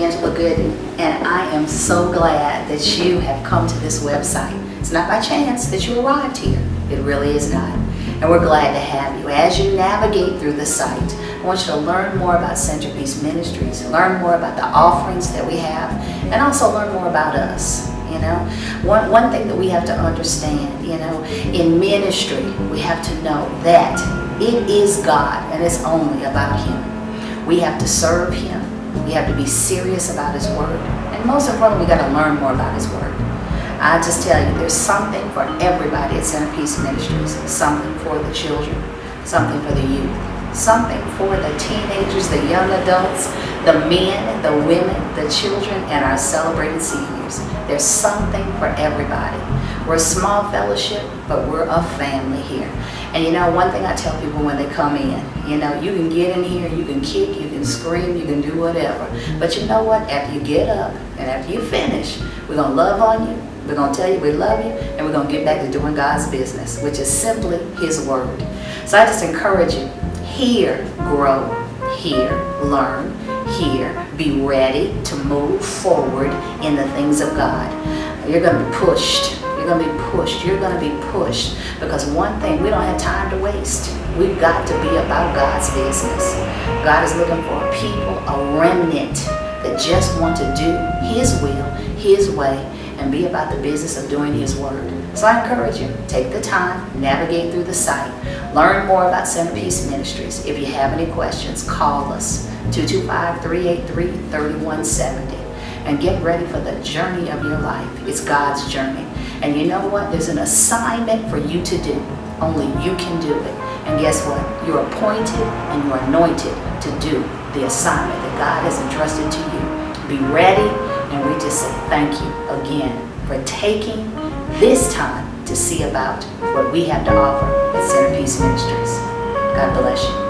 Angela Gooden, and I am so glad that you have come to this website. It's not by chance that you arrived here. It really is not. And we're glad to have you. As you navigate through the site, I want you to learn more about Centerpiece Ministries, learn more about the offerings that we have, and also learn more about us. You know, one thing that we have to understand, you know, in ministry, we have to know that it is God and it's only about Him. We have to serve Him. We have to be serious about His Word. And most importantly, we got to learn more about His Word. I just tell you, there's something for everybody at Centerpiece Ministries. Something for the children, something for the youth, something for the teenagers, the young adults, the men, the women, the children, and our celebrated seniors. There's something for everybody. We're a small fellowship, but we're a family here. And you know, one thing I tell people when they come in, you know, you can get in here, you can kick, you can scream, you can do whatever. But you know what? After you get up and after you finish, we're going to love on you. We're going to tell you we love you, and we're going to get back to doing God's business, which is simply His Word. So I just encourage you, hear, grow, hear, learn, hear, be ready to move forward in the things of God. You're going to be pushed. You're going to be pushed. You're going to be pushed, because one thing, we don't have time to waste. We've got to be about God's business. God is looking for a people, a remnant that just want to do His will, His way, and be about the business of doing His Word. So I encourage you, take the time, navigate through the site, learn more about Centerpiece Ministries. If you have any questions, call us, 225-383-3170, and get ready for the journey of your life. It's God's journey. And you know what? There's an assignment for you to do. Only you can do it. And guess what? You're appointed and you're anointed to do the assignment that God has entrusted to you. Be ready. And we just say thank you again for taking this time to see about what we have to offer at Centerpiece Ministries. God bless you.